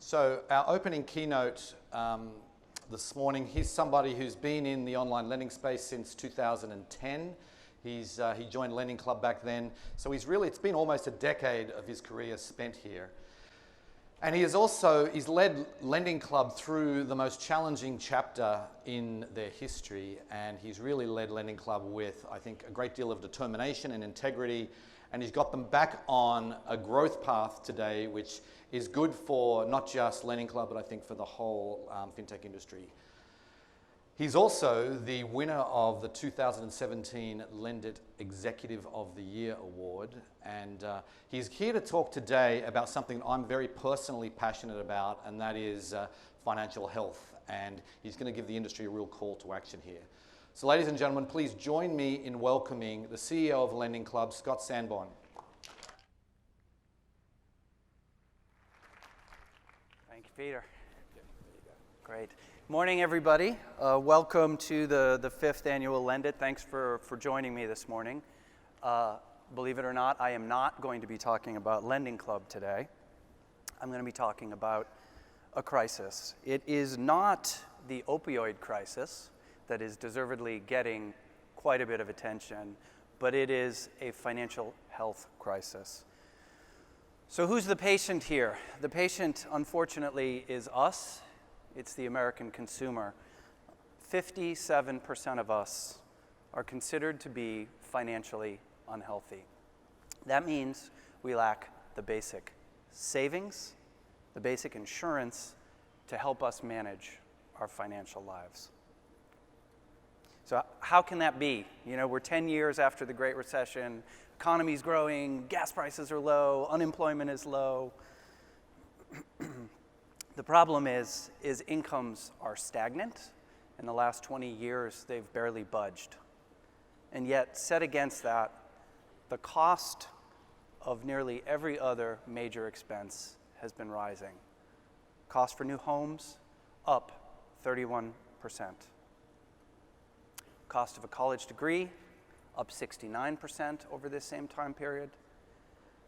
So our opening keynote this morning, he's somebody who's been in the online lending space since 2010. He joined LendingClub back then. So it's been almost a decade of his career spent here. And he's led LendingClub through the most challenging chapter in their history. And he's really led LendingClub with, I think, a great deal of determination and integrity. And he's got them back on a growth path today, which is good for not just LendingClub, but I think for the whole fintech industry. He's also the winner of the 2017 Lendit Executive of the Year Award. And he's here to talk today about something I'm very personally passionate about, and that is financial health. And he's going to give the industry a real call to action here. So ladies and gentlemen, please join me in welcoming the CEO of LendingClub, Scott Sanborn. Thank you, Peter. Great. Morning, everybody. Welcome to the 5th annual Lendit. Thanks for joining me this morning. Believe it or not, I am not going to be talking about LendingClub today. I'm going to be talking about a crisis. It is not the opioid crisis that is deservedly getting quite a bit of attention, but it is a financial health crisis. So who's the patient here? The patient, unfortunately, is us. It's the American consumer. 57% of us are considered to be financially unhealthy. That means we lack the basic savings, the basic insurance to help us manage our financial lives. So how can that be? You know, we're 10 years after the Great Recession, economy's growing, gas prices are low, unemployment is low. The problem is incomes are stagnant. In the last 20 years, they've barely budged. And yet, set against that, the cost of nearly every other major expense has been rising. Cost for new homes, up 31%. Cost of a college degree, up 69% over this same time period.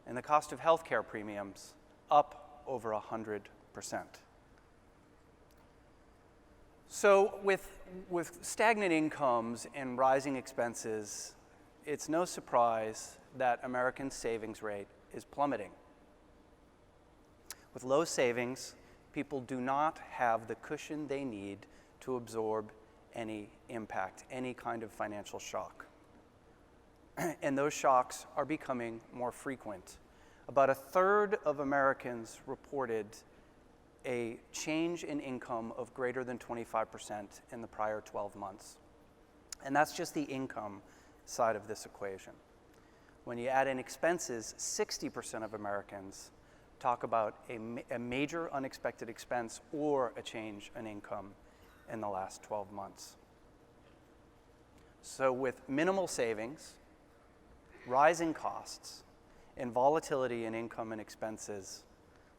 And the cost of healthcare premiums, up over 100%. So with stagnant incomes and rising expenses, it's no surprise that American savings rate is plummeting. With low savings, people do not have the cushion they need to absorb any impact, any kind of financial shock. And those shocks are becoming more frequent. About a third of Americans reported a change in income of greater than 25% in the prior 12 months. And that's just the income side of this equation. When you add in expenses, 60% of Americans talk about a major unexpected expense or a change in income in the last 12 months. So with minimal savings, rising costs, and volatility in income and expenses,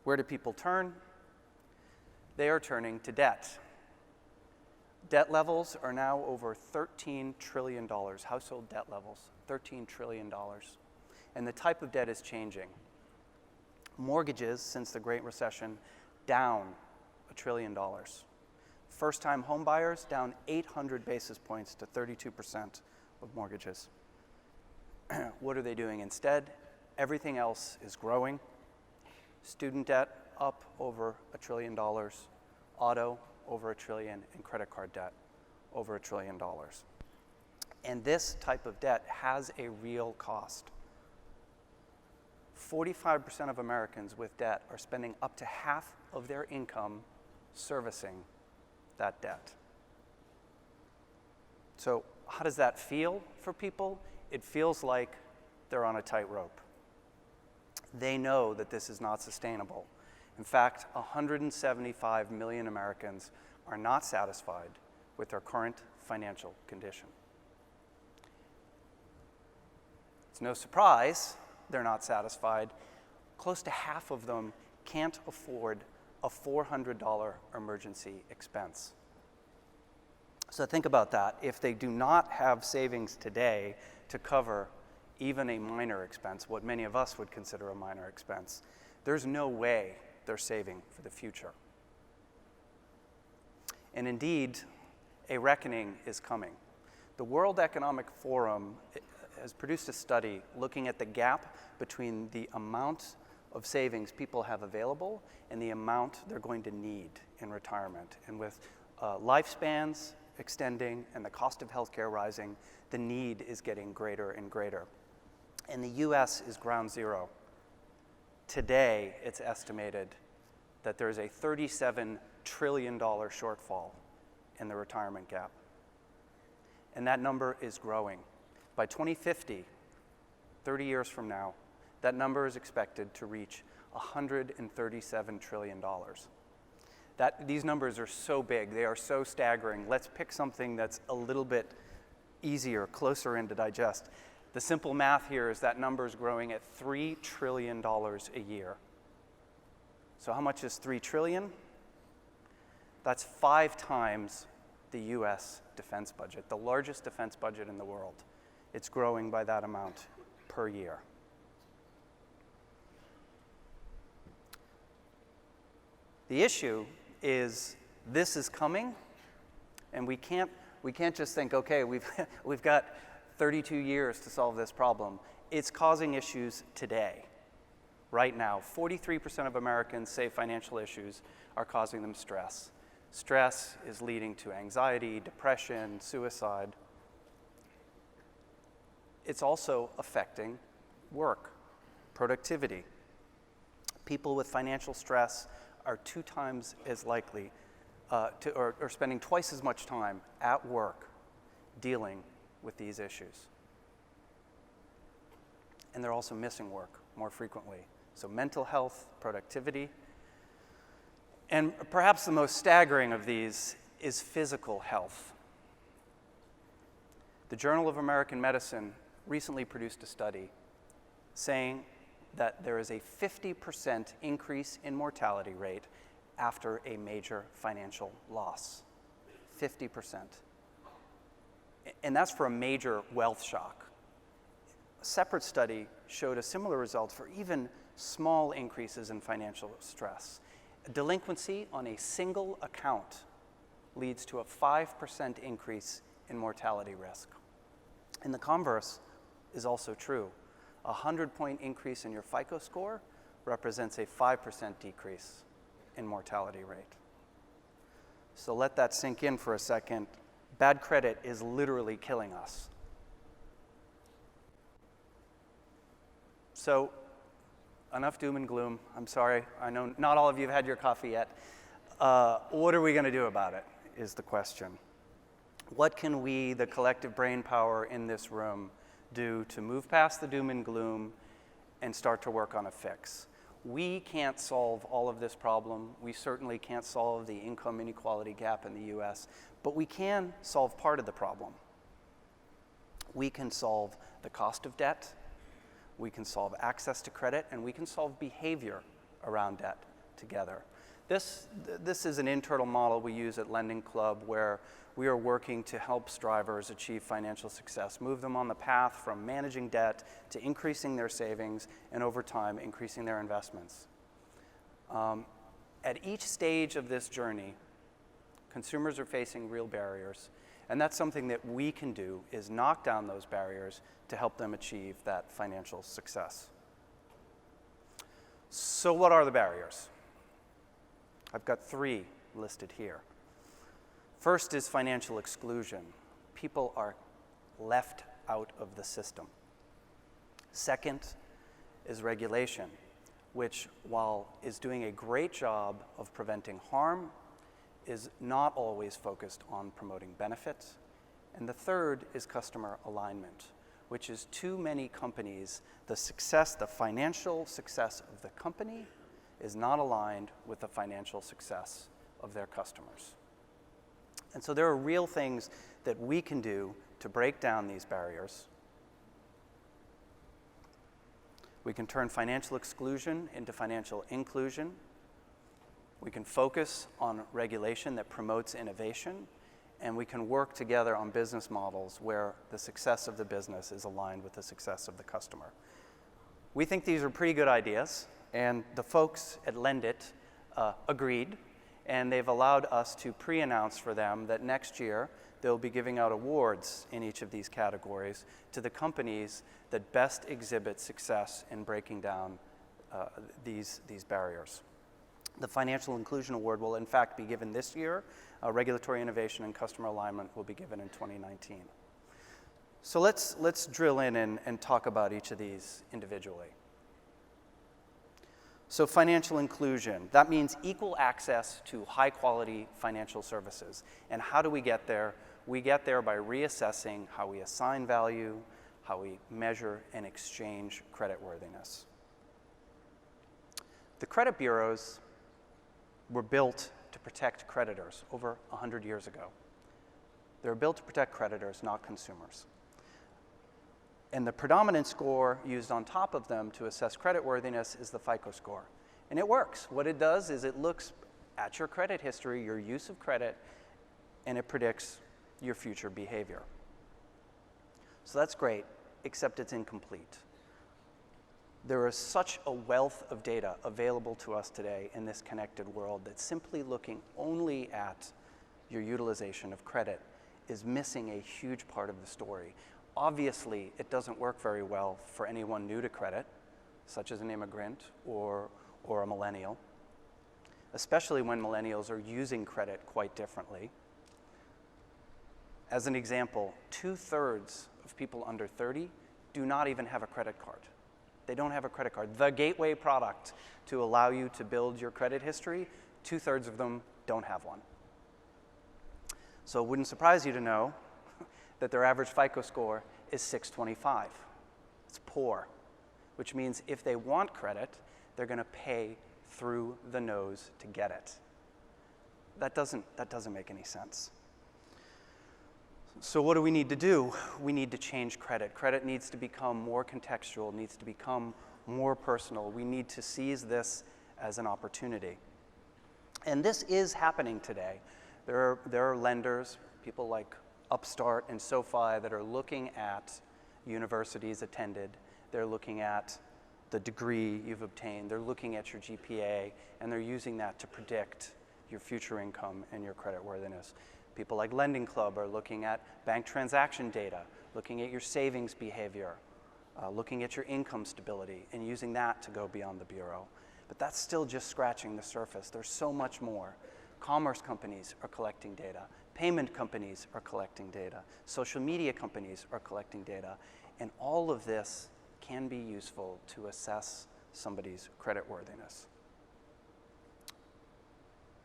where do people turn? They are turning to debt. Debt levels are now over $13 trillion, household debt levels, $13 trillion. And the type of debt is changing. Mortgages, since the Great Recession, down $1 trillion. First-time home buyers down 800 basis points to 32% of mortgages. What are they doing instead? Everything else is growing. Student debt up over $1 trillion, auto over $1 trillion, and credit card debt over $1 trillion. And this type of debt has a real cost. 45% of Americans with debt are spending up to half of their income servicing that debt. So how does that feel for people? It feels like they're on a tightrope. They know that this is not sustainable. In fact, 175 million Americans are not satisfied with their current financial condition. It's no surprise they're not satisfied. Close to half of them can't afford a $400 emergency expense. So think about that. If they do not have savings today to cover even a minor expense, what many of us would consider a minor expense, there's no way they're saving for the future. And indeed, a reckoning is coming. The World Economic Forum has produced a study looking at the gap between the amount of savings people have available and the amount they're going to need in retirement. And with lifespans extending and the cost of healthcare rising, the need is getting greater and greater. And the US is ground zero. Today, it's estimated that there's a $37 trillion shortfall in the retirement gap. And that number is growing. By 2050, 30 years from now, that number is expected to reach $137 trillion. These numbers are so big, they are so staggering. Let's pick something that's a little bit easier, closer in to digest. The simple math here is that number is growing at $3 trillion a year. So how much is 3 trillion? That's 5 times the US defense budget, the largest defense budget in the world. It's growing by that amount per year. The issue is this is coming, and we can't just think, okay, we've got 32 years to solve this problem. It's causing issues today, right now. 43% of Americans say financial issues are causing them stress. Stress is leading to anxiety, depression, suicide. It's also affecting work, productivity. People with financial stress are 2 times as likely or spending twice as much time at work dealing with these issues. And they're also missing work more frequently. So mental health, productivity, and perhaps the most staggering of these is physical health. The Journal of American Medicine recently produced a study saying that there is a 50% increase in mortality rate after a major financial loss. 50%. And that's for a major wealth shock. A separate study showed a similar result for even small increases in financial stress. Delinquency on a single account leads to a 5% increase in mortality risk. And the converse is also true. A 100-point increase in your FICO score represents a 5% decrease in mortality rate. So let that sink in for a second. Bad credit is literally killing us. So, enough doom and gloom. I'm sorry, I know not all of you have had your coffee yet. What are we going to do about it, is the question. What can we, the collective brain power in this room, do to move past the doom and gloom and start to work on a fix? We can't solve all of this problem. We certainly can't solve the income inequality gap in the US, but we can solve part of the problem. We can solve the cost of debt, we can solve access to credit, and we can solve behavior around debt together. This is an internal model we use at LendingClub where we are working to help strivers achieve financial success, move them on the path from managing debt to increasing their savings and over time increasing their investments. At each stage of this journey, consumers are facing real barriers, and that's something that we can do, is knock down those barriers to help them achieve that financial success. So what are the barriers? I've got 3 listed here. First is financial exclusion. People are left out of the system. Second is regulation, which, while is doing a great job of preventing harm, is not always focused on promoting benefits. And the third is customer alignment, which is too many companies, the financial success of the company is not aligned with the financial success of their customers. And so there are real things that we can do to break down these barriers. We can turn financial exclusion into financial inclusion. We can focus on regulation that promotes innovation, and we can work together on business models where the success of the business is aligned with the success of the customer. We think these are pretty good ideas. And the folks at Lendit agreed, and they've allowed us to pre-announce for them that next year they'll be giving out awards in each of these categories to the companies that best exhibit success in breaking down these barriers. The Financial Inclusion Award will in fact be given this year. Regulatory Innovation and Customer Alignment will be given in 2019. So let's drill in and talk about each of these individually. So financial inclusion, that means equal access to high quality financial services. And how do we get there? We get there by reassessing how we assign value, how we measure and exchange creditworthiness. The credit bureaus were built to protect creditors over 100 years ago. They were built to protect creditors, not consumers. And the predominant score used on top of them to assess creditworthiness is the FICO score. And it works. What it does is it looks at your credit history, your use of credit, and it predicts your future behavior. So that's great, except it's incomplete. There is such a wealth of data available to us today in this connected world that simply looking only at your utilization of credit is missing a huge part of the story. Obviously, it doesn't work very well for anyone new to credit, such as an immigrant or a millennial, especially when millennials are using credit quite differently. As an example, 2/3 of people under 30 do not even have a credit card. They don't have a credit card. The gateway product to allow you to build your credit history, 2/3 of them don't have one. So it wouldn't surprise you to know that their average FICO score is 625. It's poor, which means if they want credit, they're going to pay through the nose to get it. That doesn't make any sense. So what do we need to do? We need to change credit. Credit needs to become more contextual, needs to become more personal. We need to seize this as an opportunity. And this is happening today. There are lenders, people like Upstart and SoFi, that are looking at universities attended. They're looking at the degree you've obtained. They're looking at your GPA, and they're using that to predict your future income and your creditworthiness. People like LendingClub are looking at bank transaction data, looking at your savings behavior, looking at your income stability, and using that to go beyond the bureau. But that's still just scratching the surface. There's so much more. Commerce companies are collecting data. Payment companies are collecting data. Social media companies are collecting data. And all of this can be useful to assess somebody's creditworthiness.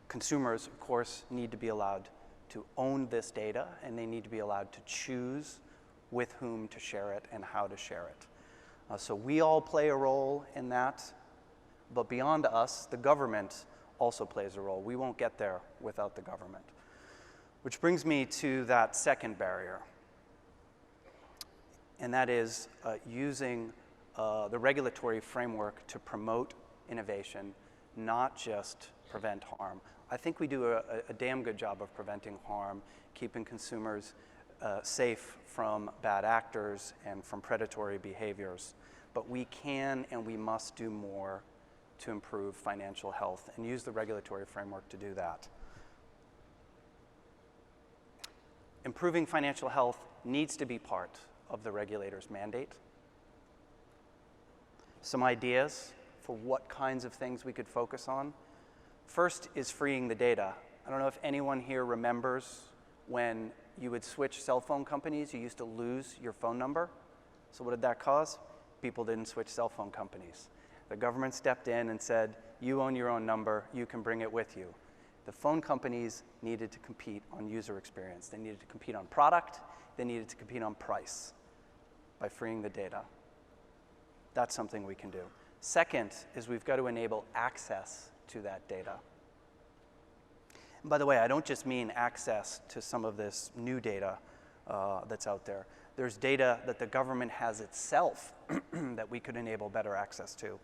Consumers, of course, need to be allowed to own this data, and they need to be allowed to choose with whom to share it and how to share it. So we all play a role in that, but beyond us, the government also plays a role. We won't get there without the government. Which brings me to that second barrier, and that is using the regulatory framework to promote innovation, not just prevent harm. I think we do a damn good job of preventing harm, keeping consumers safe from bad actors and from predatory behaviors. But we can and we must do more to improve financial health and use the regulatory framework to do that. Improving financial health needs to be part of the regulator's mandate. Some ideas for what kinds of things we could focus on. First is freeing the data. I don't know if anyone here remembers when you would switch cell phone companies, you used to lose your phone number. So what did that cause? People didn't switch cell phone companies. The government stepped in and said, you own your own number, you can bring it with you. The phone companies needed to compete on user experience. They needed to compete on product. They needed to compete on price by freeing the data. That's something we can do. Second is we've got to enable access to that data. And by the way, I don't just mean access to some of this new data that's out there. There's data that the government has itself that we could enable better access to.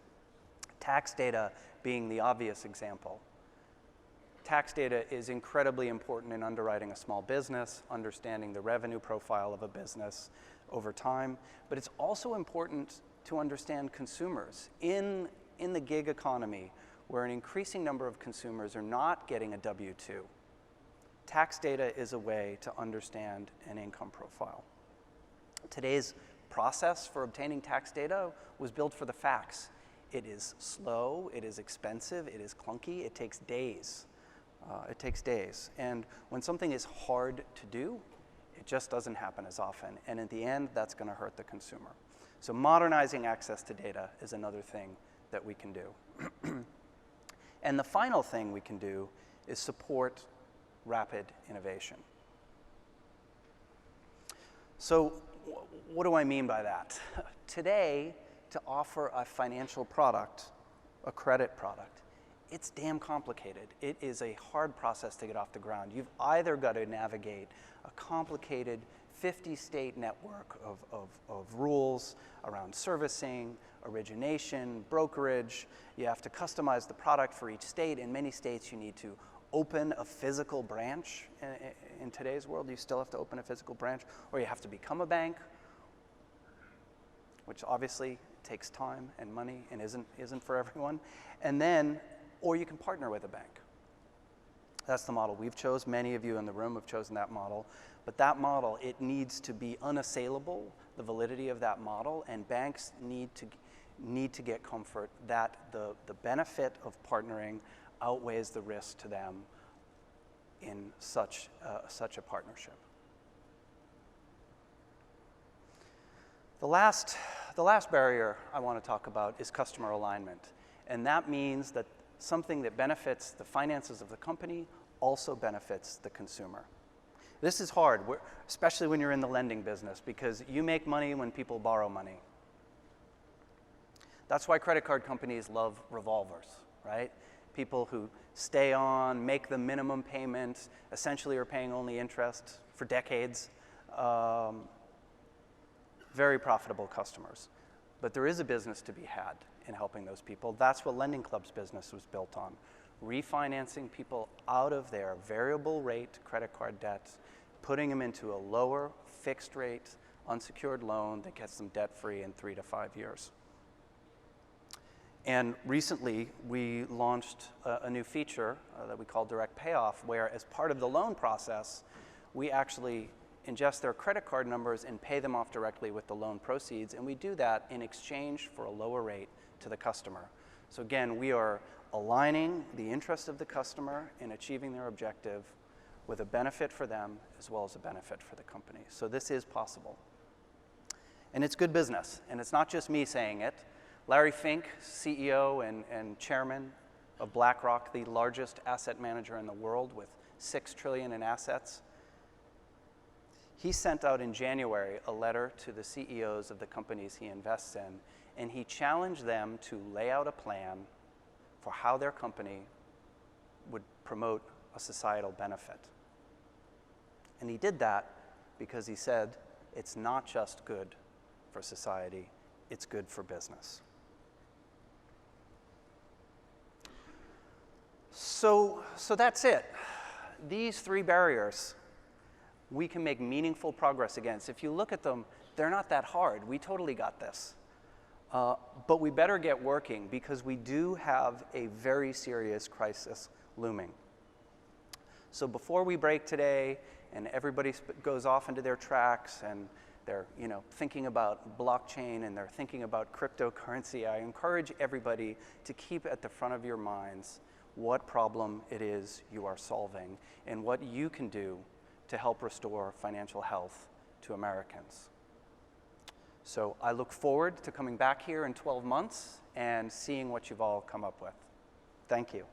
Tax data being the obvious example. Tax data is incredibly important in underwriting a small business, understanding the revenue profile of a business over time, but it's also important to understand consumers. In in the gig economy, where an increasing number of consumers are not getting a W-2, tax data is a way to understand an income profile. Today's process for obtaining tax data was built for the facts. It is slow, it is expensive, it is clunky, it takes days. And when something is hard to do, it just doesn't happen as often. And in the end, that's going to hurt the consumer. So modernizing access to data is another thing that we can do. And the final thing we can do is support rapid innovation. So what do I mean by that? Today, to offer a financial product, a credit product, it's damn complicated. It is a hard process to get off the ground. You've either got to navigate a complicated 50-state network of rules around servicing, origination, brokerage. You have to customize the product for each state. In many states, you need to open a physical branch. In today's world, you still have to open a physical branch, or you have to become a bank, which obviously takes time and money and isn't for everyone. And then, or you can partner with a bank. That's the model we've chosen. Many of you in the room have chosen that model. But that model, it needs to be unassailable, the validity of that model, and banks need to get comfort that the benefit of partnering outweighs the risk to them in such a partnership. The last barrier I want to talk about is customer alignment. And that means that something that benefits the finances of the company also benefits the consumer. This is hard, especially when you're in the lending business, because you make money when people borrow money. That's why credit card companies love revolvers, right? People who stay on, make the minimum payment, essentially are paying only interest for decades. Very profitable customers. But there is a business to be had in helping those people. That's what LendingClub's business was built on. Refinancing people out of their variable rate credit card debt, putting them into a lower fixed rate unsecured loan that gets them debt free in 3 to 5 years. And recently we launched a new feature that we call direct payoff, where as part of the loan process, we actually ingest their credit card numbers and pay them off directly with the loan proceeds. And we do that in exchange for a lower rate to the customer. So again, we are aligning the interest of the customer in achieving their objective with a benefit for them as well as a benefit for the company. So this is possible. And it's good business. And it's not just me saying it. Larry Fink, CEO and chairman of BlackRock, the largest asset manager in the world with $6 trillion in assets, he sent out in January a letter to the CEOs of the companies he invests in, and he challenged them to lay out a plan for how their company would promote a societal benefit. And he did that because he said, it's not just good for society, it's good for business. So that's it. These 3 barriers we can make meaningful progress against. If you look at them, they're not that hard. We totally got this. But we better get working because we do have a very serious crisis looming. So before we break today and everybody goes off into their tracks and they're thinking about blockchain and they're thinking about cryptocurrency, I encourage everybody to keep at the front of your minds what problem it is you are solving and what you can do to help restore financial health to Americans. So I look forward to coming back here in 12 months and seeing what you've all come up with. Thank you.